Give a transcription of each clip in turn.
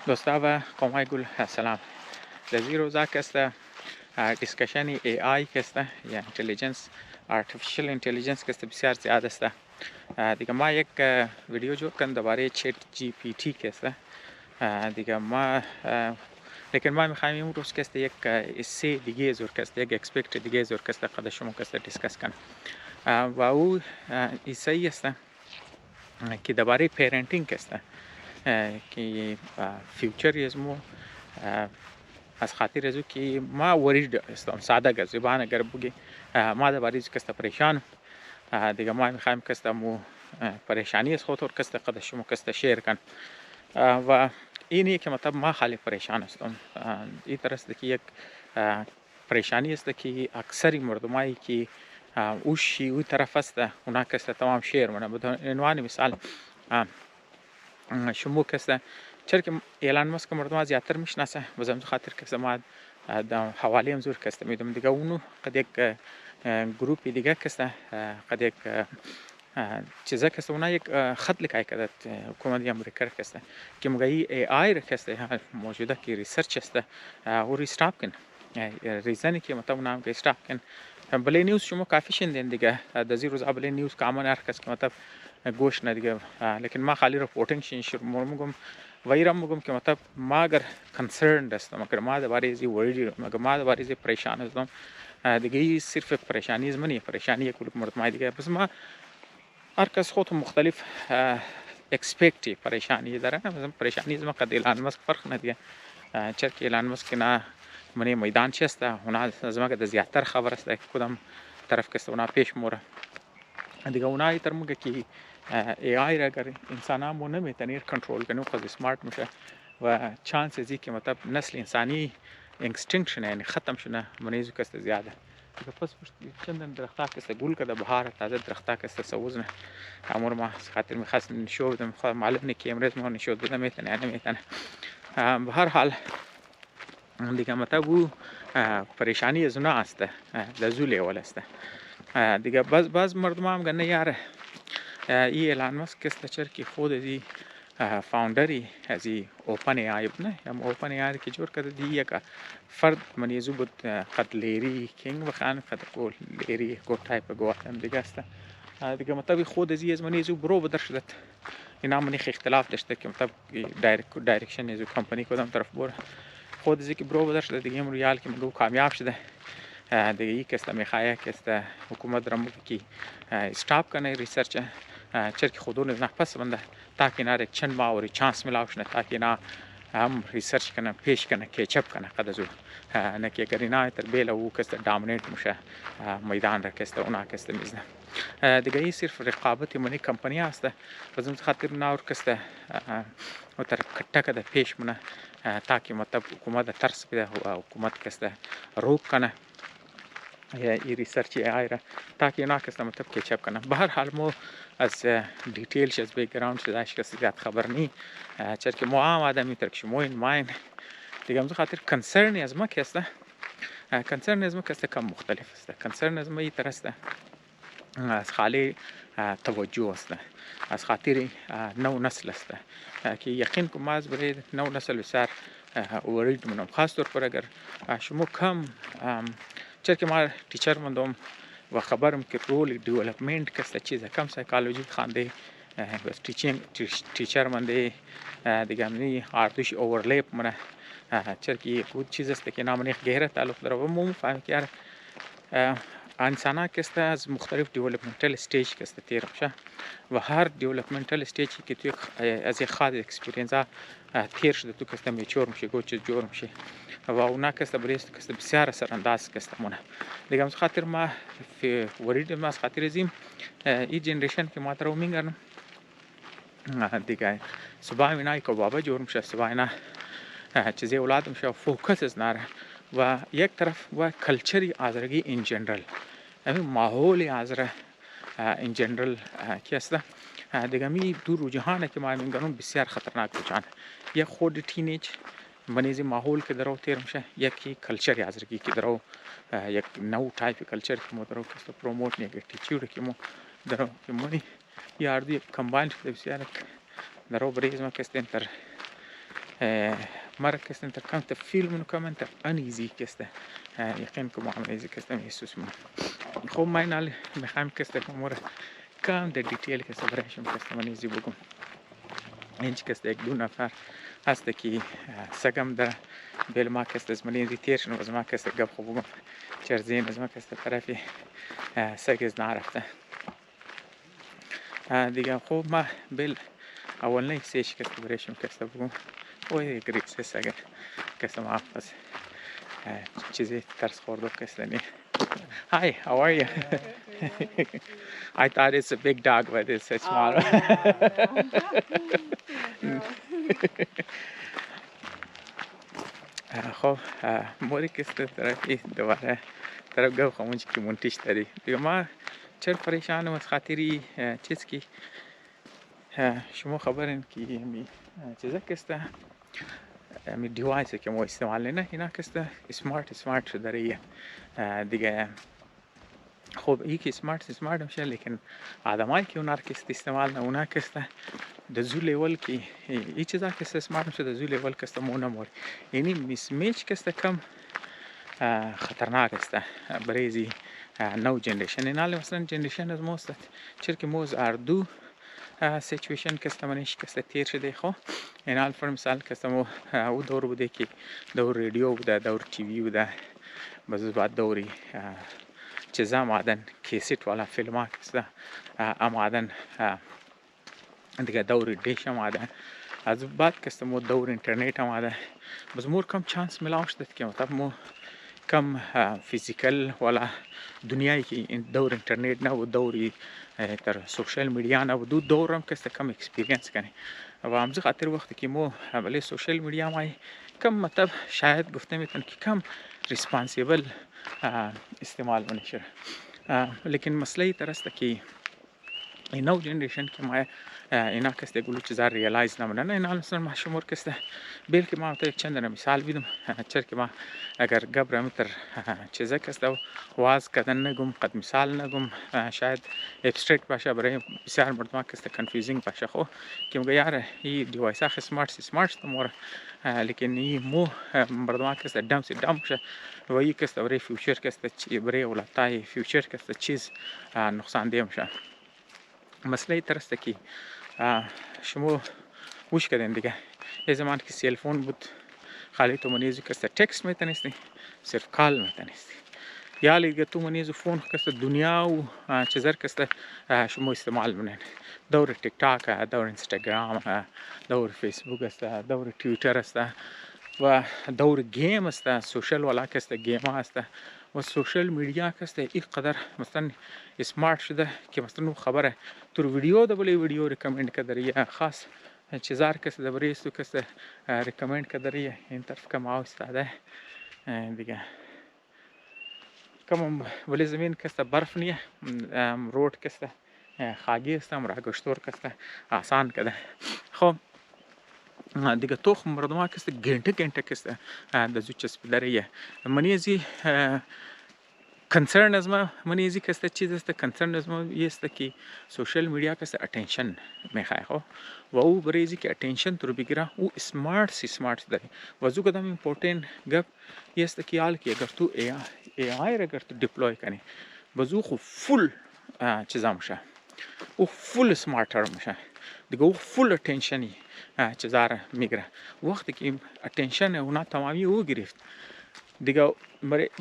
Dostava Komaygul Salam. Lezi roza kasta discussion AI kasta या intelligence artificial intelligence कस्ते بسیار زیاد است. دیگه ما یک ویدیو جور کردم درباره چت جی پی تی کسته. دیگه ما لیکن ما میخوایم امروز کسته یک اسه دیگه زور کسته یک اکسپکت دیگه زور کسته قد شما کسته دیسکس کنم و او ایسایی است که درباره پیرنتینگ کسته که فیوچر ازمو از خاطر ازو که ما ورید استم ساده گز زبان اگر بگی ما درباره کسته پریشان دیگه ما میخوایم کسته مو پریشانی از خاطر کسته قد شما کسته شیر کن و اینی که مطلب ما خالی پریشان هستم. این طرح است که یک پریشانی است که اکثری مردمایی که اوشی او طرف است اونا کسته تمام شیر منه. بدون عنوان مثال شما کسته چرا که ایلان ماسک مردم از زیادتر میشناسه بازم خاطر کسته ما در حوالی هم زور کسته میدم دیگه اونو قد یک گروپی دیگه کسته قد یک چیزا کسته اونا یک خط لکای کدت حکومت امریکا کسته که مگه ای آی را کسته موجوده که ریسرچ است و ریستاپ کن ریزنی که مطلب نام که استاپ کن بله نیوز شما کافی شنیدین دیگه دزی روز بله نیوز کامن هر کس که مطلب گوش نه دیگه لیکن ما خالی رپورتینگ شروع میگم ویرم میگم که مطلب ما اگر کنسرند هستم اگر ما درباره ازی وریدی اگر ما درباره ازی پریشان هستم دیگه صرف پریشانی از منی پریشانی کل مردم دیگه بس ما هر کس خود مختلف اکسپکتی پریشانی داره مثلا پریشانی از ما قد ایلان ماسک فرق ندیه چرا که ایلان ماسک نه منی میدان چیست اونا از ما که زیادتر خبر است که کدام طرف کس اونا پیش موره دیگه اونایی تر موگه که ای آی را اگر انسان هم نمیتونیر کنترل کنه خود اسمارت میشه و چانس ازی که مطلب نسل انسانی اکستینکشن یعنی ختم شونه منیزو کست زیاده دیگه پس چندن درختا کست گل کده بهار تازه درختا کست سوزنه امور ما خاطر میخواست نشو بدم خواهد معلوم نه که امروز ما نشو بدم میتونه یا نمیتونه به هر حال دیگه مطلب او پریشانی از اونا است لزو لیول است دیگه باز مردم هم گنه یاره ای ایلان ماسک کست چر که خود ازی فاوندری ازی اوپن ای آی نه هم اوپن ای آی که جور کرده دی یک فرد منیزو بود قد لیری کینگ بخوان قد گول لیری گو تایپ گو هم دیگه است دیگه مطلب خود ازی از منیزو برو بدر شدت اینا منی اختلاف داشته که مطلب دایرکشن ازو کمپانی کدام طرف بره خود ازی که برو بدر شده دیگه امرو یال که مگو کامیاب شده دیگه ای کسته میخواه کسته حکومت را موگه که استاپ کنه ریسرچ چرا که خودون از نفس بنده تاکه اینا یک چند ماه چانس ملاوشنه تاکه اینا هم ریسرچ کنه پیش کنه کیچپ کنه قد ازو نه که اگر اینا تر بیل او کسته دامنیت میشه میدان را کسته اونا کسته میزنه دیگه ای صرف رقابتی منی کمپانی هسته بازم خاطر ناور کسته و تر کٹا کده پیش منه تاکه مطلب حکومت ترس بده حکومت کسته روک کنه ای ریسرچ ای آی را تاکه اینا کسته مطلب کیچپ کنه به هر حال مو از دیتیلش از بیکگراند شدهش کسی زیاد خبر نی چرا که مو عام آدمی تر که شما این ماین دیگه همزو خاطر کنسرنی از ما کسته کنسرن از ما کسته کم مختلف است کنسرن از ما ای تر است از خالی توجه است از خاطر نو نسل است که یقین کنم از برای نو نسل بسیار ورید منم خاص طور پر اگر شما کم چرا که ما تیچر مندم و خبرم که رول دیولپمنت کسته چیزه کم سایکولوژی خانده بس تیچر منده دیگه منی آردوش اوورلیپ منه چرا که یک چیز است که نامنی گهره تعلق داره و مو فهم که انسان کسته از مختلف دیولپمنتال استیج کسته تیر میشه و هر دیولپمنتال استیجی که توی از یک خاص اکسپریانس تیر شده تو کسته میچور میشه گوچ جور میشه و اونا کسته بریست کسته بسیار سرانداز کسته مونه دیگه از خاطر ما ورید ما از خاطر زیم این جنریشن که ما ترو میگرم دیگه صبح اینا که بابا جور میشه صبح اینا چیزی اولاد میشه فوکس از ناره و یک طرف و کلچری آزرگی این جنرال همین ماحولی آزره این جنرال کی است دیگه می دور و جهانه که ما میگنم بسیار خطرناک بچن یک خود تینیج منیزی ماحول که درو تیر میشه یکی کلچری آزرگی که درو یک نو تایپ کلچر که ما درو کست پروموت نیگه تیچور که ما درو که منی یاردی کمباین شده بسیار درو بریز ما کست انتر مرة كستن تر كم تفيل منو كمان تر أنيزي كسته يقين كم عمليزي كسته ميسوس من خو ما ينال مخام كسته مرة كم در ديتيل كسته برایشم كسته منيزي بگم اینچ کسته یک دو نفر هست که سگم در بیل ما کسته از منیزی تیرشن و از ما کسته گب خوبم چرزین از ما کسته طرفی سگ از نعرفته دیگه خوب ما بیل اول نه سیش کسته برایشم کسته بگم اوه گریسه سگ کسته محافظ چیزی ترس خوردو کسته نی Hi, how are you? I thought it's a big dog, but it's a small one. خب موری کسته طرفی دوباره طرف گو خمونج که منتش داری دیگه ما چرا پریشانم از خاطری چیز که شما خبرین که می چیزا کسته می دیوایس که ما استعمال نه اینا کسته سمارت شده ریه دیگه خب یکی سمارت میشه لیکن آدمایی که اونا کسته استعمال نه اونا کسته د زو لیول کې ای چیزا کسته سمارت میشه د زو لیول کسته مونه مور یعنی میچ کسته کم خطرناک است برای نو جنریشن اینال مثلا جنریشن از موست چرا موز اردو سیچویشن کسته منش کسته تیر شده خو اینال فر مثال کسته مو او دور بوده که دور رادیو بوده دور تی وی بوده باز بعد دوری چیزا مادن کیسیت والا فیلم ها کسته آمادن دیگه دور دیش آماده از بعد کسته مو دور اینترنت آماده باز مور کم چانس ملاوش داد که مطلب مو کم فیزیکل والا دنیایی که این دور اینترنت نه و دوری تر سوشل میڈیا نه و دو دورم کسته کم اکسپیرینس کنی و همزه خاطر وقتی که مو ولی سوشل میڈیا مای کم مطلب شاید گفته میتون که کم ریسپانسیبل استعمال منشه لیکن مسئله ترسته که این نو جنریشن که ما اینا کسته گلو چیزا ریالایز نمونه اینا مثلا ما شمور کسته بیل که ما تا یک چند مثال بیدم چرا که ما اگر گبرم تر چیزا کسته واز کردن نگم قد مثال نگم شاید ابسترکت باشه برای بسیار مردم کسته کنفیوزینگ باشه خو که میگه یار این دیوایس ها سمارت تمور لیکن این مو مردم کسته دم شه و این کسته برای فیوچر کسته برای اولادای فیوچر کسته چیز نقصان ده میشه مسئله ترسته که شما وش کردین دیگه یه زمان که سیلفون بود خالی تو منیزو کسته تکست میتونستی صرف کال میتونستی یا لیگه تو منیزو فون کسته دنیا و چیزر کسته شما استعمال منین دور تیک تاک دور اینستاگرام دور فیسبوک است دور تویتر است و دور گیم است سوشل والا کسته گیم است و سوشل میڈیا کسته این قدر مثلا سمارت شده که مثلا خبره تو ویدیو دبلی ویدیو ریکمند کردی یا خاص چیزار کسته دبری است کسته ریکمند کردی این طرف کم آوستاده دیگه کم ولی زمین کسته برف نیه رود کسته خاگی است مراگشتور کسته آسان کده خب دیگه تو مردم ها کسته گنته کسته دزو چسب داره منیزی کنسرن از ما منیزی کسته چیز است کنسرن از ما یه است که سوشل میڈیا کسته اتنشن میخواه خو و او بریزی که اتنشن تو رو بگیره او سمارت داره و زو کدام امپورتین گپ یه است که حال که اگر تو ای آی را اگر تو دیپلوی کنی بزو خو فول چیزا میشه او فول سمارتر میشه دیگه او فول اتنشنی چیزا را میگیره وقتی که اتنشن اونا تمامی او گرفت دیگه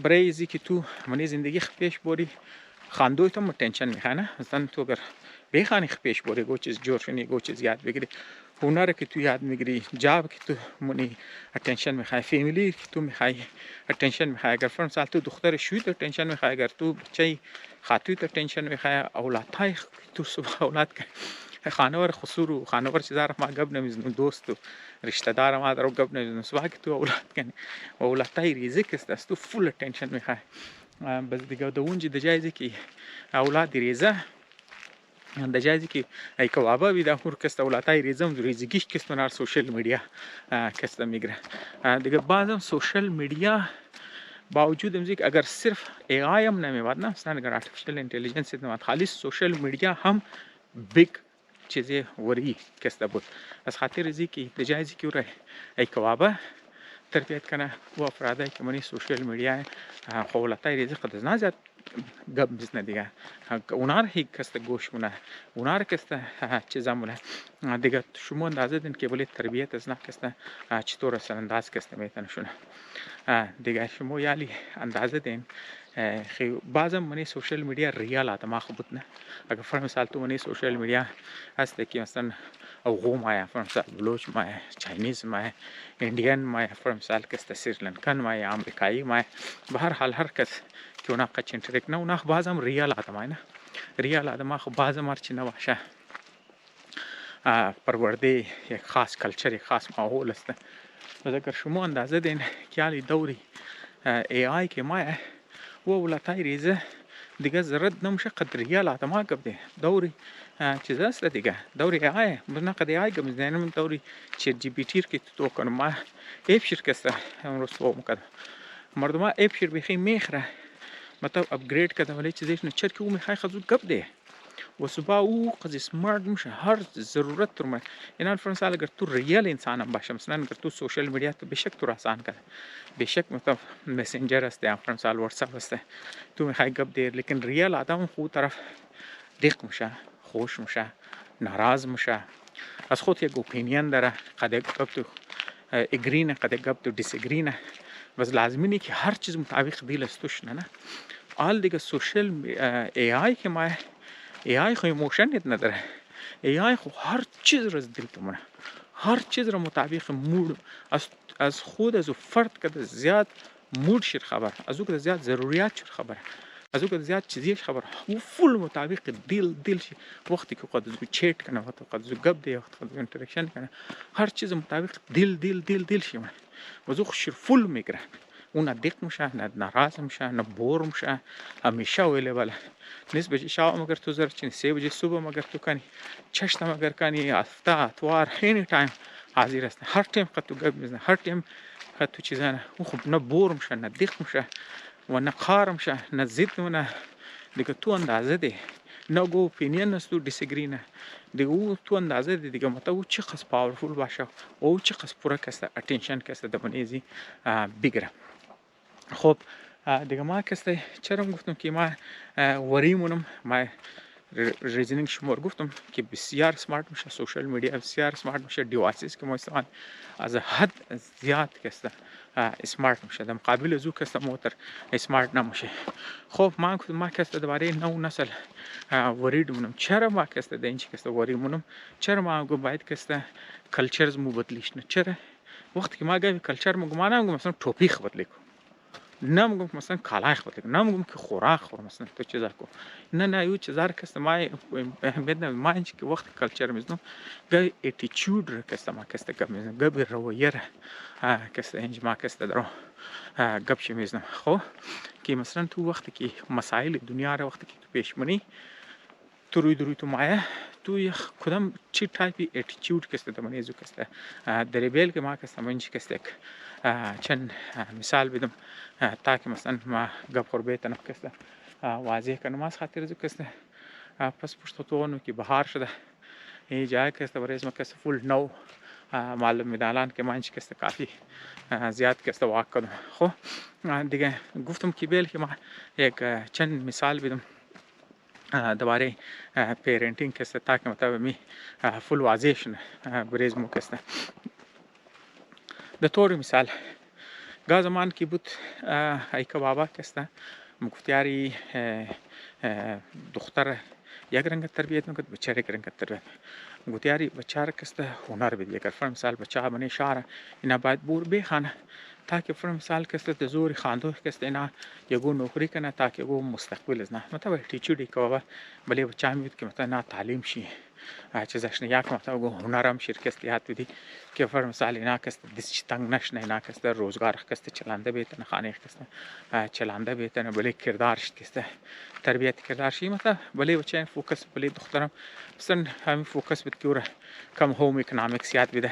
برای ازی که تو منی زندگی پیش بری خاندوی تو اتنشن میخواه نه مثلا تو اگر بخوانی پیش بری گو چیز جور شنی گو چیز یاد بگیری هنر که تو یاد میگیری جاب که تو منی اتنشن میخوای فامیلی که تو میخوای اتنشن میخوای اگر فرض مثال تو دختر شوی تو اتنشن میخوای اگر تو بچه خاتوی تو اتنشن میخوای اولادای تو صبح اولاد خانوار خسور و خانوار چیزا ما گب نمیزنم دوست و رشته دار ما درو گب نمیزنم صبح که تو اولاد کنی و اولادای ریزک است تو فول اتنشن میخوای بس دیگه د اونجی د جایزی که اولاد ریزه د جایزی که ای کوابا وی دا هر کس اولادای ریزم ریزگیش کس منار سوشل میڈیا کس میگره دیگه بعضم سوشل میڈیا باوجود امزی اگر صرف ای آی هم نمیواد نه مثلا اگر آرتفیشل اینتلیجنس نمیواد خالی سوشل میڈیا هم بیگ چیزی وری کسته بود. از خاطر ازی که جایزی که ره ای کوابه تربیت کنه و افرادی که منی سوشال میدیا خولتای ریزی خود از نزد گپ میزنه دیگه. اونا رو هیچ کس گوش مونه، اونا رو کس چیزا مونه دیگه. شما اندازه دین که ولی تربیت از نه کس چطور اصلا انداز کس میتونه شونه دیگه. شما یالی اندازه دین خی بعضا منی سوشال میدیا ریال آدم خوب نه. اگر فرض مثال تو منی سوشال میدیا هست که مثلا افغان مایه، فرض مثال بلوچ مایه، چاینیز مایه، ایندیان مایه، فرض مثال کس سریلانکن مایه، آمریکایی مایه، به هر حال هر کس که اونا قچن ترک نه اونا بعضم ریال آدم نه. ریال آدم خو بعضم هرچی نباشه پرورده یک خاص کلچر، یک خاص ماحول است. اگر شما اندازه دین که علی دوری ای آی که مایه و ولتای ریزه دیگه زرد نمیشه قدر ریال آدم قبله دوری چیز است دیگه. دوری ای آی بنا قد ای آی گم زنم دوری چت جی پی تی که تو کنم ما اپ شرکت امروز تو مکد مردم اپ شر بخی میخره مطلب اپگرید کده ولی چیزیش نچر که او میخوای خزو گپ ده و صبح او قضیه سمارت میشه هر ضرورت ترمه. اینا فرانسال اگر تو ریال انسان هم باشه مثلا اگر تو سوشال میدیا تو بشک تو آسان کنه بشک مثلا مسنجر است یا فرانسال واتساپ است تو میخوای گپ ده، لیکن ریال آدم خود طرف دق میشه، خوش میشه، ناراض میشه، از خود یک اپینین داره، قد گپ تو اگرینه قد گپ تو دیس اگرینه. بس لازمی نیست که هر چیز مطابق دیل استوش نه. آل دیگه سوشال ای آی که ما ای آی خو ایموشنیت نداره. ای آی خو هر چیز رو از دل تمونه، هر چیز رو مطابق مود از خود از فرد کده زیاد مود شد خبر، از او کده زیاد ضروریات شد خبر، از او کده زیاد چیزیش خبر و فول مطابق دل شی. وقتی که قد از چیت کنه وقتی قد از گپ دی وقتی قد از اینتراکشن کنه هر چیز مطابق دل شی من و از او خشر فول میگره. اون دق میشه، نه ناراض میشه، نه بور میشه، همیشه اویلیبل نیست. بجی شام اگر تو زر چین 3 بجه صبح اگر تو کنی چشم اگر کنی هفته اتوار اینی تایم حاضر است. هر تایم قد تو گپ میزنه، هر تایم قد تو چیزا نه اون خب نه بور میشه، نه دق میشه و نه قار میشه، نه زید نه دیگه. تو اندازه دی نه گو اپینین است تو دیسگری نه دیگه. او تو اندازه دی دیگه متا او چه قص پاورفول باشه او چه قص پورا کسته اتنشن کسته دبنیزی بگیره. خب دیگه ما کسته چرا گفتم که ما وریمونم ما ریزنینگ شمار گفتم که بسیار سمارت میشه، سوشال میدیا بسیار سمارت میشه، دیوایسز که ما استفاده از حد زیاد کسته سمارت میشه، در مقابل از او کسته موتر سمارت نمیشه. خب ما کسته دوباره نو نسل وریدمونم. چرا ما کسته در اینچ کسته وریمونم؟ چرا ما باید کسته کلچرز مو بدلیش نه؟ چرا وقتی که ما گاهی کلچر مو گمانم مثلا توپیخ بدلی نمیگم که مثلا کالای خود نمیگم که خوراک خور مثلا تو چیزا کو نه یو چیزا کست ما بدن ما اینچ که وقت کلچر میزنم گاهی اتیچود رو کست ما کست گپ میزنم گپ رویه کست اینج ما کست درو گپ چی میزنم. خب که مثلا تو وقتی که مسائل دنیا رو وقتی که تو پیش منی تو روی تو مایه تو یک کدام چی تایپی اتیچود کست دمانی ازو کست دریبل که ما کست منچ کست یک چند مثال بدم تا که مثلا ما گپ خوربه تنف کست واضح کنم. از خاطر ازو کست پس پشت تو که بهار شده این جای کست برای اسم کست فول نو معلوم میدالان که منچ کست کافی زیاد کست واقع کنم. خب دیگه گفتم که بیل که ما یک چند مثال بدم دوباره پیرنٹنگ کسته تا که مطابق می فول واضح شنه بریز مو کسته. به طور مثال گاه زمان که بود ایک بابا کسته مگفتیاری دختر یک رنگ تربیت میکرد بچه یک رنگ تربیت مگفتیاری بچه کسته هنر بید یک فرم مثال بچه بنی شعر اینا باید بور بخانه تا که فرم مثال کسته تزوری خاندو کسته اینا یگو نوکری کنه تا که یگو مستقبل از نه مطابق تیچوری که بابا بلی بچه میبید که مثلا نه تعلیم شی چیزش نه یک مطابق هنرم شرکستی هات بدی که فرم مثال اینا کسته دست تنگ نشنه اینا کسته روزگار کسته چلنده بیتن خانه کسته چلنده بیتن بلی کردارش کسته تربیت کردارشی مثلا بلی بچه فوکس بلی دخترم مثلا همین فوکس بید که کم هوم اکنامیکس یاد بده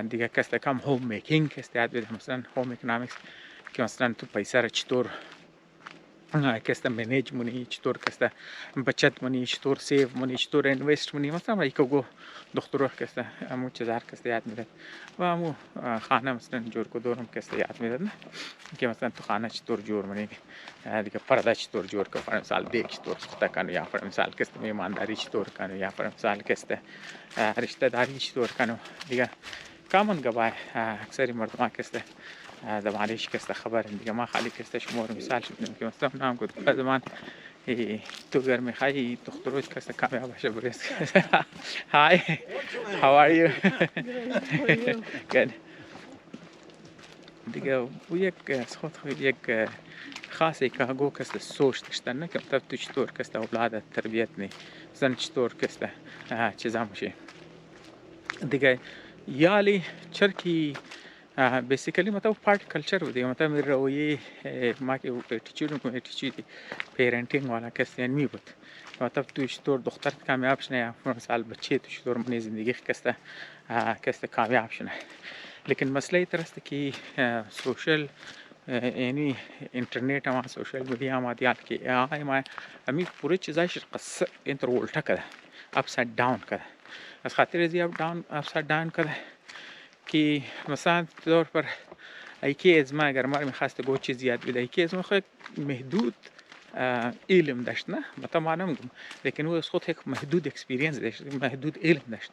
دیگه کسته کم هوم میکینگ کسته یاد بده مثلا هوم اکنامیکس که مثلا تو پیسه را چطور Questa manage money چطور questa بچت money چطور save money چطور invest money مثلا ایکو گو دخترو questa همو چیزار questa یاد میداد و همو خانه مثلا جور کو دورم questa یاد میداد نه که مثلا تو خانه چطور جور منی دیگه پرده چطور جور که فرض مثال دیگ چطور ساخته کنه یا فرض مثال questa میمانداری چطور کنه یا فرض مثال questa رشته داری چطور کنه دیگه کامن گبای اکثری مردم questa معلش که خبر دیگه ما خالی که شمار مثال شدیم که مثلا نام گفت زمان تو اگر میخوای دختروت که کامیاب بشه بریز های how are you good دیگه و یک خود یک خاصی که گو که سوچ داشتن نه که تو چطور که اولاد تربیت نی زن چطور که چیزا میشه دیگه یالی چرکی بیسیکلی मतलब part culture होती है मतलब मेरा वो ये माँ के एटीट्यूड को एटीट्यूड पेरेंटिंग वाला कैसे नहीं होता मतलब तू इश्तोर दख्तर कामयाब शने या फरसाल बच्चे तू इश्तोर मने ज़िंदगी कैसे कामयाब शने लेकिन मसला ये तरह से कि सोशल यानी इंटरनेट हमारा सोशल मीडिया हमारी याद की हमारे हमें पूरी चीज़ें शिकस्त इंटर उल्टा कर अपसाइड डाउन कर बस खातिर जी अप डाउन अपसाइड डाउन कर कि مثلا طور پر ایکی از ما اگر ما میخواست گو چیز یاد بده ایکی از ما خود محدود علم داشت نه مثلا ما نمیگم لیکن او از خود یک محدود اکسپریانس داشت محدود علم داشت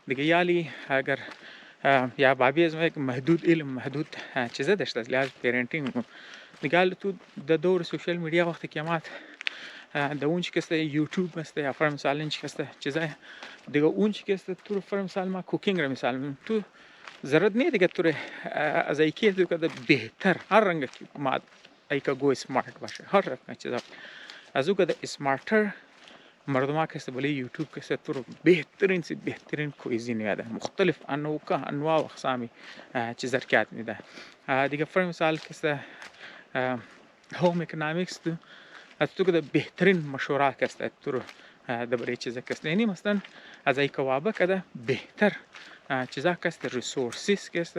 دیگه یالی اگر یا بابی از ما یک محدود علم محدود چیزا داشت از لحاظ پیرنتینگ دیگه تو د دور سوشال میدیا وقتی که ما د اونچ که است یوتیوب است یا فرض مثلا اینچ که است چیزا دیگه اونچ که است تو فرض مثلا ما کوکینگ رو مثلا تو ضرورت नहीं دیگه تو از ایکی تو که بهتر هر رنگ که ما ایکا گو اسمارت باشه هر رنگ چیزا از او که اسمارتر مردم که است بله یوتیوب که است تو بهترین کویزین میاده مختلف انواع و اقسامی چیزا کات میده دیگه فرض مثال که است هوم اکونومیکس تو از تو که بهترین مشوره که است تو دبره چیزا که است یعنی مثلا از ایکا وابه که بهتر چیزا که است ریسورسیس که است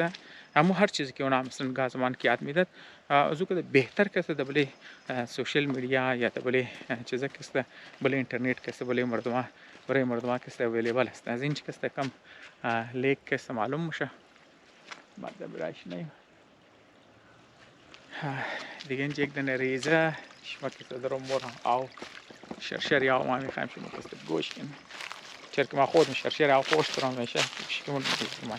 همو هر چیزی که اونا مثلا گازمان کی آدمی داد از او که بهتر که است دبله سوشل میدیا یا دبله چیزا که است بله اینترنت که است بله مردم برای مردم که است اویلیبل است از این که است کم لیک که است معلوم میشه بعد برایش نیم دیگه اینجا یک دنه ریزه شما که درم مورم آو شرشر یا ما میخوایم شما که است گوش کنیم چرا ما خودم شرشر یا خوش ترام میشه شکمون میگم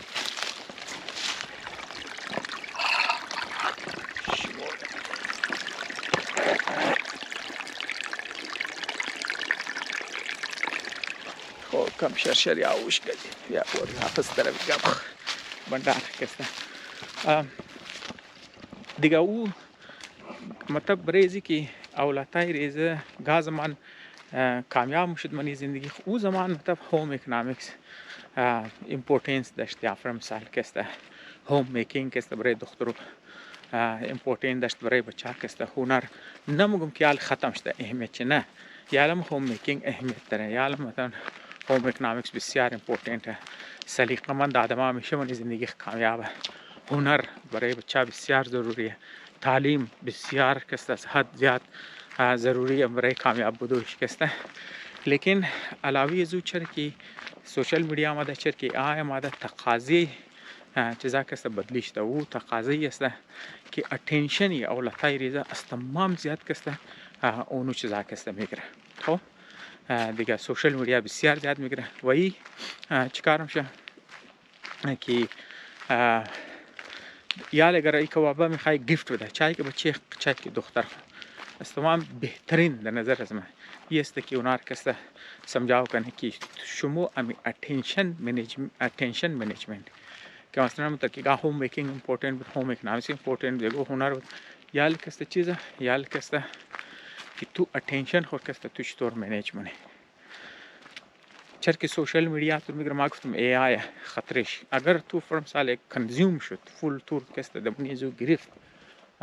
خب کم شرشر یا وش کردی یا اور حافظ طرف گم بندر کسته دیگه او مطلب ریزی که اولاتای ریزه گازمان کامیاب میشد منی زندگی او زمان مطلب هوم اکونومیکس امپورتنس داشت یا فرض مثال که است هوم میکینگ که است برای دخترو امپورتنس داشت برای بچه که است هنر نمیگم که حال ختم شده اهمیت نه یالم هوم میکینگ اهمیت داره یالم مثلا هوم اکونومیکس بسیار امپورتنت سلیقه مند آدم همیشه منی زندگی کامیابه هنر برای بچه بسیار ضروریه تعلیم بسیار که است از حد زیاد ضروری برای کامیاب بودوش که است لیکن علاوه از او چرا که سوشل میدیا آمده چرا که آمده تقاضی چیزا که است بدلی شده او تقاضی است که اتنشنی اولاتای ریزه از تمام زیاد که است اونو چیزا که است میگیره خب دیگه سوشل میدیا بسیار زیاد میگیره و ای چیکار میشه که یا اگر ای کوابه میخوای گیفت بده چای که بچه چای که دختر از تمام بهترین در نظر از من یہ است که اونار کسته سمجھاو کنه که شما امی اتنشن منیجمنت که مثلا متکی هوم میکینگ امپورتنت بود هوم اکونومیکس امپورتنت دیگه هنر بود یال کسته چیزه یال کسته که تو اتنشن خود کسته تو چطور منیج منی چرا که سوشل میدیا تو میگم ما گفتم ای آی خطرش اگر تو فرض مثال کنزیوم شد فول تور کسته دبنی زو گرفت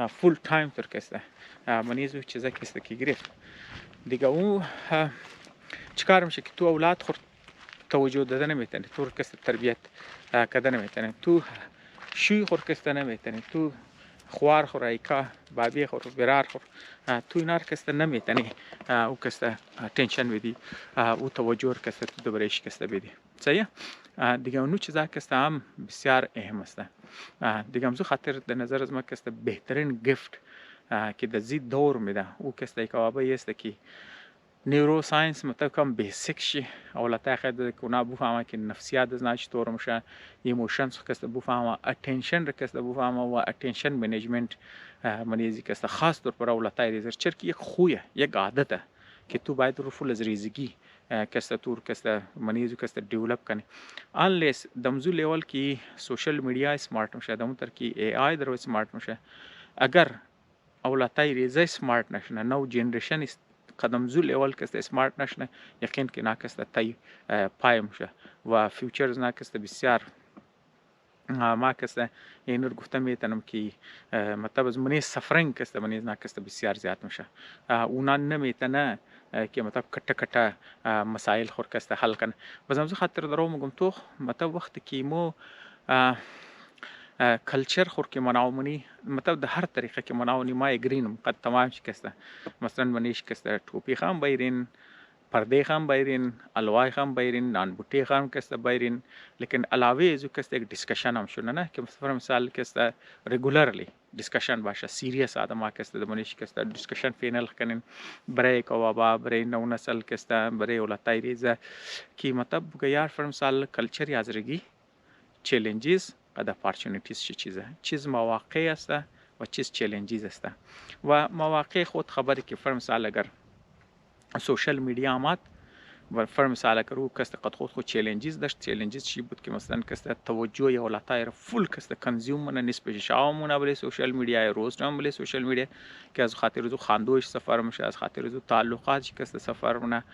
فول تایم تر کسته منیزو چیزا کسته که گرفت دیگه او چیکار میشه که تو اولاد خود توجه دادن نمیتونی تو کسته تربیت کردن نمیتونی تو شوی خود کسته نمیتونی تو خوار خورایکا بابی خور برار خور تو اینار کسته نمیتنی او کسته تنشن بدی او توجه کسته تو دبرش کسته بدی صحیح دیگه اونو چیزا کسته هم بسیار اهم است دیگه همزو خاطر در نظر از ما کسته بهترین گفت که در زی دور میده او کسته که آبایی است که نیورو ساینس مطلب کم بیسیک شی اولتا خد کنا بفهمه که نفسیات از ناش طور میشه ایموشنز کسته بفهمه اتنشن را کسته بفهمه و اتنشن منیجمنت منیزی کسته خاص طور پر اولتا ریزر چرکی یک خویه یک عادته که تو باید رو فول از ریزگی کسته تور کسته منیزو کسته دیولپ کنی unless دمزو لیول کی سوشل میڈیا سمارت میشه دمو تر کی ای آی درو سمارت میشه اگر اولتا ریزه سمارت نشنه نو جنریشن قدم زول اول کسته سمارت نشنه یقین که ناکسته تای پایم شه و فیوچرز ناکسته بسیار ما کسته اینور گفته میتونم که مطلب از منی سفرنگ کسته منی ناکسته بسیار زیاد میشه اونا نمیتونه که مطلب کټه کټه مسائل خور کسته حل کنه بزم خاطر درو مگم تو مطلب وقت که مو کلچر خور که مناومنی مطلب ده هر طریقه که مناونی ما اگرینم قد تمام شکسته مثلا منیش کسته ټوپی خام بایرین پرده خام بایرین الوای خام بایرین نان بوټی خام کسته بایرین لیکن علاوه ازو کسته یک ډیسکشن هم شونه نه که مثلا کسته ریگولرلی ډیسکشن باشه سیریس آدم کسته د منیش کسته ډیسکشن فینل کنین برای کوابا برای نو نسل کسته برای ولتای ریزه کی مطلب یار فرم سال کلچر یازرگی چالنجز قد اپارچونیتیز چیز مواقع است و چیز چالنجز است و مواقع خود خبری که فرم سال اگر سوشل میڈیا آمد و فرم سال اگر او کست قد خود چالنجز داشت چالنجز چی بود که مثلا کست توجه یا ولاتای فول کست کنزیوم من نسبت شامونه بله سوشل میڈیا روز نام بله سوشل میڈیا که از خاطر زو خاندوش سفر میشه از خاطر زو تعلقات کست سفر نه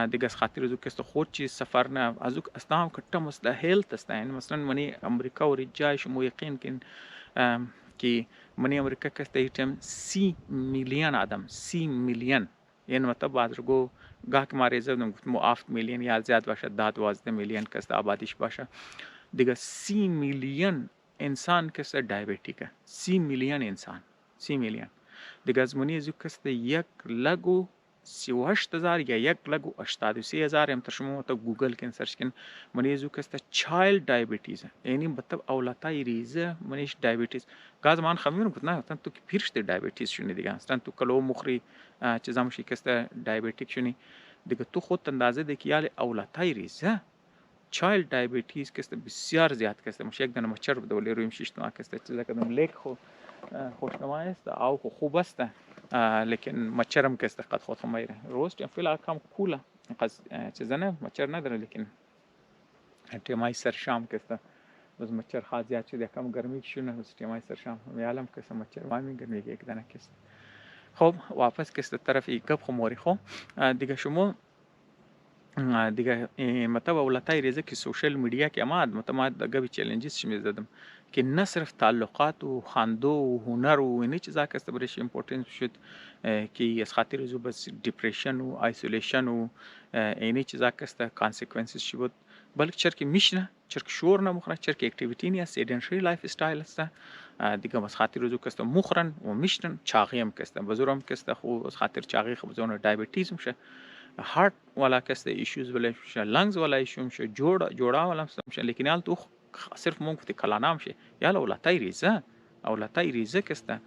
دیگه از خاطر زو کست خود چیز سفر نه از اصلا هم کټه مسله هیلت است مثلا منی امریکا و رجایش مو یقین کن که منی امریکا کست ایتم 30 میلیون آدم 30 میلیون یعنی مطلب بازرگو گاه که ماریزه دم گفتم 7 میلیون یا زیاد باشه 12 میلیون کست آبادیش باشه دیگه 30 میلیون انسان کست دیابتیکه 30 میلیون انسان 30 میلیون دیگه از منی زو کست 1,38,000 یا 1,83,000 هم ترشمو تو گوگل کن سرچ کن منی زو کست چایلد دیابتیز یعنی مطلب اولاتای ریزه منیش دیابتیز گاز مان خمیون گفت نه تو که پیرشته دیابتیز شونی دیگه اصلا تو کلو مخری چیزام شی کست دیابتیک شونی دیگه تو خود اندازه دی که یال اولاتای ریزه چایلد دیابتیز کست بسیار زیاد کست مش یک دونه مچر بدولی رویم شیشتما کست چیزا کدوم لیک خو خوشنما است او خوب است لیکن مچرم کست قد خود خمیره روز فعلا کم کوله قص چیزا نه مچر نداره لیکن تیمای سر شام کست بس مچر خاص زیاد شده کم گرمی شونه بس تیمای سر شام میالم کست مچر وامی گرمی یک دانه کست خب واپس کست طرف گپ خموری خو دیگه شما دیگه مطلب اولتای ریزه که سوشل میڈیا که مطلب گبی چالنجز شمی زدم که نه صرف تعلقات و خواندو و هنر و اینی چیزا کست برش امپورتنس شد که از خاطر زو بس دیپریشن و آیسولیشن و اینی چیزا کست کانسیکونسز شی بود بلکه چرکی میشنه چرک شور نمخره چرک اکتیویتی نیست سیدنشری لایف استایل است دیگه از خاطر زو کست مخرن و میشنن چاقی هم کست بزرم کست خو از خاطر چاقی خو بزرم دیابتیز میشه هارت والا کسته ایشوز ولی میشه لنگز والا ایشو میشه جوڑا والا میشه لیکن حال تو صرف ممکن کلا نام شه یا اولتای ریزه اولتای ریزه کسته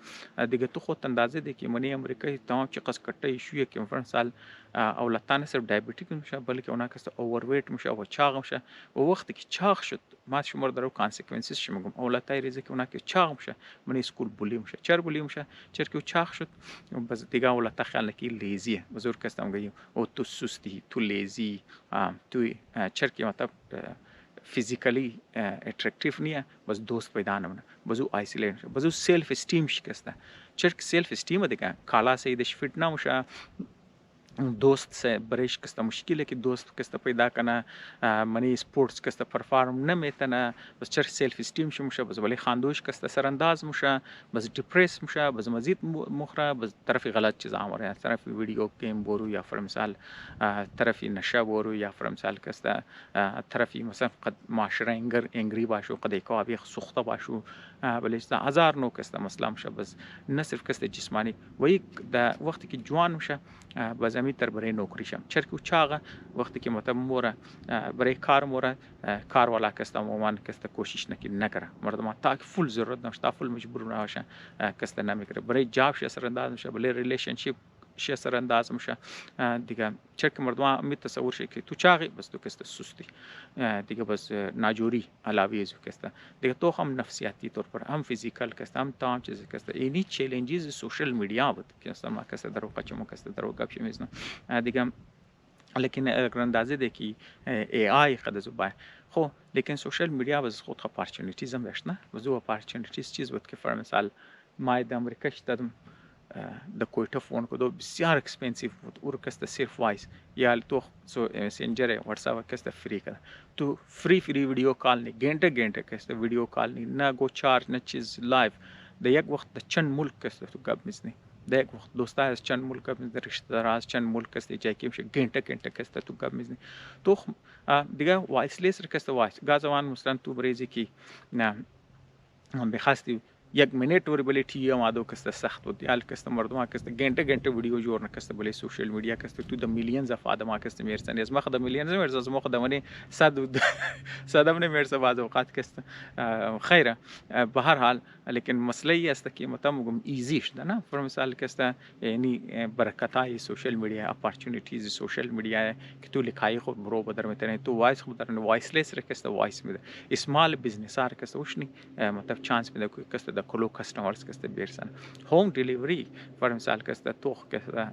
دیگه تو خود اندازه دی که منی امریکایی تمام چی قص کټه ایشو که فرنسال اولتان صرف دیابتیک میشه بلکه اونا کسته اوورویت میشه و چاق میشه و وقتی که چاق شد ما شمار درو کانسیکونسز شي میگم اولتای ریزه که اونا که چاق میشه منی اسکول بولی میشه چر بولی میشه چر که چاق شد بس دیگه اولتا خیال کی لیزیه بزرگ کستم گیم او تو سستی تو لیزی تو چر که مطلب فیزیکلی اترکتیو نیه بس دوست پیدا نمونه بزو آیسولیت بزو سلف استیم شکسته چرک سلف استیم دیگه کالا سیدش فیت نموشه دوست سے برش کستا مشکل ہے کہ دوست کستا پیدا کنه منی سپورتس کستا پرفارم نمیتنه بس چر سیلف استیم شو مشه بس ولی خاندوش کستا سرانداز مشه بس دیپریس مشه بس مزید مخره بس طرف غلط چیز آمره طرف ویڈیو گیم بورو یا فر مثال طرف نشه بورو یا فر مثال کستا طرف مثلا قد معاشره انگری باشو قد ایکو ابی سوخته باشو بلش هزار نو کسته مسئله میشه بس نه صرف کسته جسمانی و یک در وقتی که جوان میشه باز تر برای نوکری شم چرکی و چاقه وقتی که مطلب موره برای کار موره کار والا کسته عموما کسته کوشش نکره مردم تا که فول ضرورت نمیشه فول مجبور نباشه کسته نمیکره برای جاب ش سر انداز میشه برای ریلیشنشیپ ش سر انداز میشه دیگه چرک مردم می تصور شه که تو چاقی بس تو کسته سستی دیگه بس ناجوری علاوه از کسته دیگه تو هم نفسیاتی طور پر هم فیزیکال کسته هم تمام چیز کسته اینی چالنجز سوشل میدیا بود کسته ما کسته درو قچمو کسته درو گپ شمیزنه دیگه لیکن اگر اندازه ده که ای آی قد زبان خو لیکن سوشل میدیا باز خود اپورتونیتیز هم داشت نه باز اپورتونیتیز چیز بود که فر مثال ما در امریکا شدم د کویټه فون کو دو بسیار اکسپنسیو بود اور کسته صرف وایس یا تو سو مسنجر واتس اپ کسته فری کړه تو فری ویډیو کال نه ګنټه کسته ویډیو کال نه گو چارج نه چیز لایو د یک وخت د چند ملک کسته تو گپ میزنی د یک وخت دوستا از چند ملک د رشته دار از چند ملک کسته جای کیم شه ګنټه کسته تو گپ میزنی تو دیگه وایس لیسر کسته وایس گازوان مثلا تو بریزی کی نه بخواستی یک منیت ور بلی تی ام ادو کسته سخت بود یال کسته مردم کسته ګنټه ویډیو جوړ نه کسته بلی سوشل میډیا کسته تو د میلیونز اف ادم کسته میرسن از مخ د میلیونز مرز از مخ د منی صد من مرز بعض اوقات کسته خیره به هر حال لیکن مسئله است که متمگم ایزیش ده نه پر مثال کسته یعنی برکتای سوشل میډیا اپورتونیتیز سوشل میډیا که تو لکای خود برو بدر میتونه تو وایس خود در وایس لیس کسته وایس میده اسمال بزنس ار کسته وشنی مطلب چانس میده کسته د کلو کستمرز کسته بیرسن هوم دیلیوری پر مثال کسته توخ کسته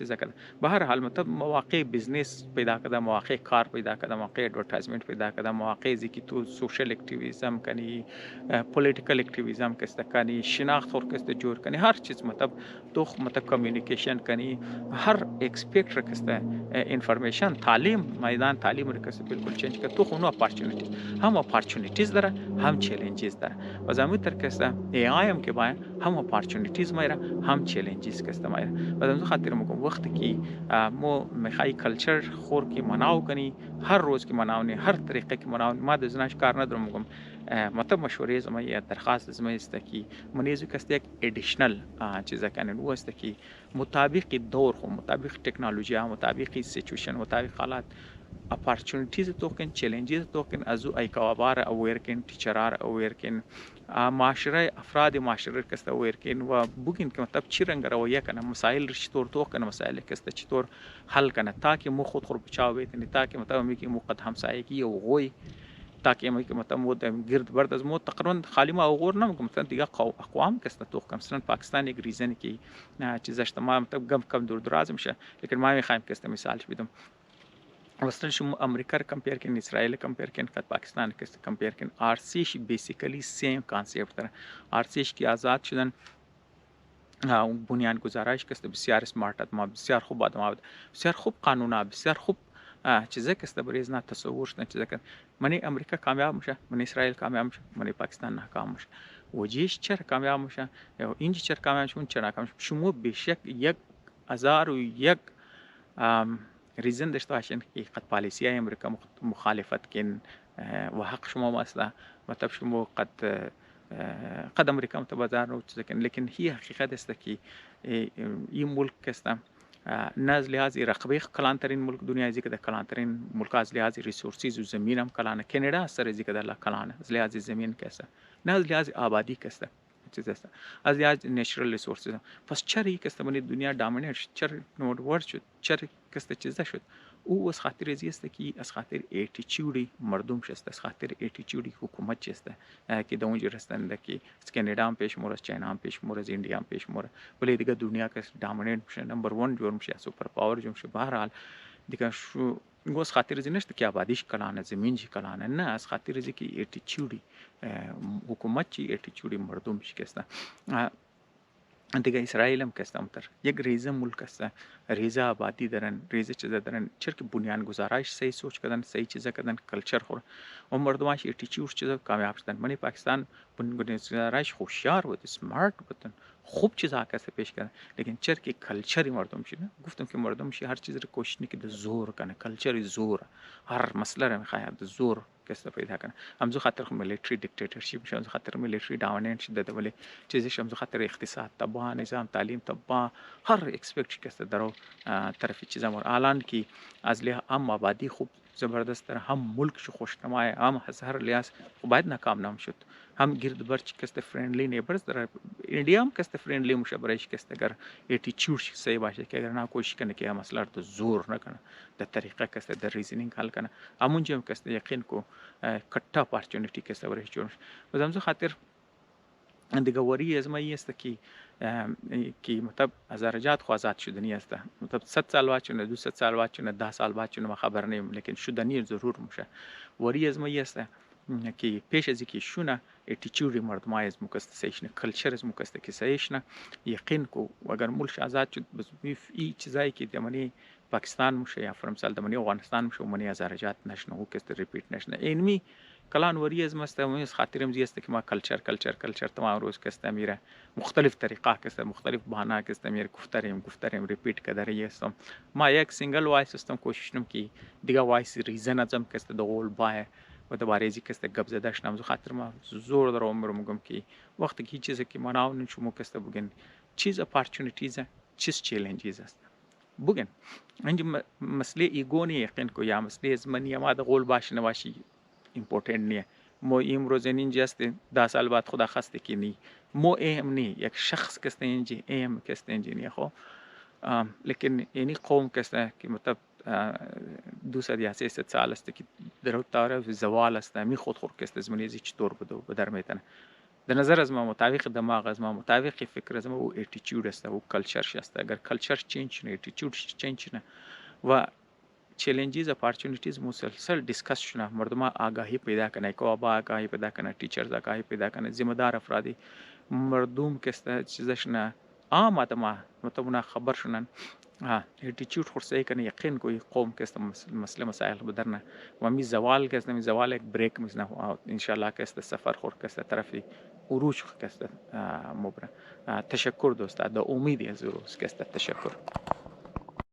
چیزا کده به هر حال مطلب مواقع بزنس پیدا کده مواقع کار پیدا کده مواقع ادورتایزمنت پیدا کده مواقع زی تو سوشل اکتیویزم کنی پولیټیکل اکتیویزم کسته کنی شناخت اور کسته جوړ کنی هر چیز مطلب تو مطلب کمیونیکیشن کنی هر ایکسپیکټر کسته انفارمیشن تعلیم میدان تعلیم رو کسته بالکل چنج که تو خونو اپورتونیتیز هم اپورتونیتیز داره هم چالنجز داره و زمین تر کسته ای آی هم که باید هم اپورتونیتیز میره هم چالنجز کسته میره و زمین خاطر میگم وقتی که مو میخوای کلچر خور کی مناو کنی هر روز کی مناونی هر طریقه کی مناونی ما د زناش کار ندارم میگم مطلب مشوره زما یا درخواست زما است که منیزو کسته یک ادیشنل چیزا کنن و است که مطابق دور خو مطابق تکنولوژی مطابق سیچویشن مطابق حالات اپورتونیتیز توکن چالنجز توکن ازو ایکوابار اویرکن تیچرار اویرکن معاشره افراد معاشره کسته اویرکن و بوگین که مطلب چی رنگ رویه کنه مسائل چطور توکن مسائل کسته چطور حل کنه تاکه مو خود بچاو بیتنی تاکه مطلب میگه مو قد همسایگی او غوی تاکه میگه مطلب مو گرد برد از مو تقریبا خالی ما غور نمیگم مثلا دیگه اقوام کسته توکن مثلا پاکستان یک ریزن که چیزاش تمام مطلب کم دور دراز میشه لیکن ما میخوایم کسته مثالش بدم مثلا شما امریکا رو کمپیر کن اسرائیل کمپیر کن خود پاکستان کس کمپیر کن آرسیش بیسیکلی سیم کانسپت داره آرسیش کی آزاد شدن بنیان گذارش کس بسیار سمارت ما بسیار خوب آدم بسیار خوب قانونا بسیار خوب چیزا کس بریز نه تصور نه چیزا کن منی امریکا کامیاب میشه منی اسرائیل کامیاب میشه منی پاکستان ناکام میشه وجیش چرا کامیاب میشه یا اینجا چرا کامیاب میشه اون چرا ناکام میشه شما بیشک یک هزار و یک ریزن داشته باشین که قد پالیسی های امریکا مخالفت کن و حق شما مثلا مطلب شما قد امریکا متبادر رو چیز کن لیکن هی حقیقت است که این ملک است نه از لحاظ رقبه کلانترین ملک دنیا ازی که در کلانترین ملک از لحاظ ریسورسیز و زمین هم کلانه کانادا سر ازی که در کلانه از لحاظ زمین کسته نه از لحاظ آبادی کسته چیز است از لحاظ نیچرال ریسورسز پس چرا یک است من دنیا دامینیت چرا نود ورد شد چرا کسته چیز شد او از خاطر ازی است که از خاطر اتیچودی مردم شست از خاطر اتیچودی حکومت شست که در اونجا رستند که از کانادا هم پیش مورد چین هم پیش مورد انڈیا هم پیش مورد ولی دیگه دنیا که دامینیت میشه نمبر 1 جور میشه سوپر پاور جور میشه به هر حال دیگه شو گوز خاطر ازی نشته که آبادیش کلانه زمینش کلانه نه از خاطر ازی که اتیچودی حکومت چی اتیچودی مردم شکسته دیگه اسرائیل هم کستم تر یک ریزه ملک است ریزه آبادی دارن ریزه چیزا دارن چرا بنیان گذارش صحیح سوچ کردن صحیح چیزا کردن کلچر خور و مردماش اتیچود چیزا کامیاب شدن منی پاکستان بنیان گذارش خوشیار بود سمارت بودن خوب چیزا کاسه پیش کردن لیکن چرا که کلچری مردم شد گفتم که مردم شی هر چیز رو کوشش نکرد زور کنه کلچر زور هر مسئله رو میخواد زور کسته پیدا کنه همزو خاطر ملیتری دیکتاتورشیپ شون خاطر ملیتری داوننش داده ولی چیزش همزو خاطر اقتصاد تباه نظام تعلیم تباه هر اکسپکت کسته درو طرفی چیزا مور الان کی از له هم آبادی خوب زبردست تر هم ملک شو خوشنمای هم از هر لحاظ باید ناکام نام شد هم گرد برچ کسته فرندلی نیبرز در انڈیا هم کسته فرندلی مشابرش کسته گر ایتیچود صحیح باشه که اگر نه کوشش کنه که مسئله رو زور نکنه در طریقه کسته در ریزنینگ حل کنه همون جم کسته یقین کو کٹا اپورتونیتی کسته ورش جون بازم خاطر دیگه وری از ما است که مطلب از درجات خو آزاد شدنی است مطلب 100 سال بعد چونه 200 سال بعد چونه 10 سال بعد چونه ما خبر نیم لیکن شدنی ضرور میشه وری از ما است که پیش از اینکه شونه اتیچود مردم از مکست سیشن کلچر از مکست که سیشن یقین کو اگر ملک آزاد شد بس این چیزایی که دمنی پاکستان میشه یا فرمسال دمنی افغانستان میشه منی از درجات نشنه او کست ریپیت نشنه اینمی کلان وری از مستمع خاطرم زیست که ما کلچر تمام روز کسته میره مختلف طریقه کسته مختلف بهانه کسته میره گفتاریم ریپیت کداری هستم ما یک سینگل وایس هستم کوشش نم که دیگه وایس ریزن ازم کسته دغول باه و دوباره ازی کسته گپ زداش نمزو خاطر ما زور در عمر میگم که وقتی که چیزی که ما ناون شما کسته بگن چیز اپورتونیتیز چیز چالنجز است بگن انج مسئله ایگونی یقین کو یا مسئله زمانی ما دغول باش نواشی امپورتنت نیه مو امروز اینجا است 10 سال بعد خدا خواسته که نی مو اهم نی یک شخص کسته اینجا اهم کسته اینجا نیه خو لیکن اینی قوم کسته که مطلب 200 یا 300 سال است که در تاریخ زوال است می خود کسته زمانی زی چطور به در میتونه در نظر از ما مطابق دماغ از ما مطابق فکر از ما او اتیتود است او کلچر است اگر کلچر چینج نه اتیتود چینج نه و چیلنجز اپورتونیتیز مسلسل डिस्कस شونه مردم آگاهی پیدا کنه کوابا آگاهی پیدا کنه टीचर्स آگاهی پیدا کنه ذمہ دار افرادی مردم کسته چیزش نه عام آدم مطلب خبر شونن اتیتود خرسه کنه یقین کوئی قوم کسته مسئله مسائل بدرنه و می زوال کسته می زوال یک بریک میزنه ان شاء الله کسته سفر خور کسته طرفی عروج کسته مبره تشکر دوست دا امیدی از روز کسته تشکر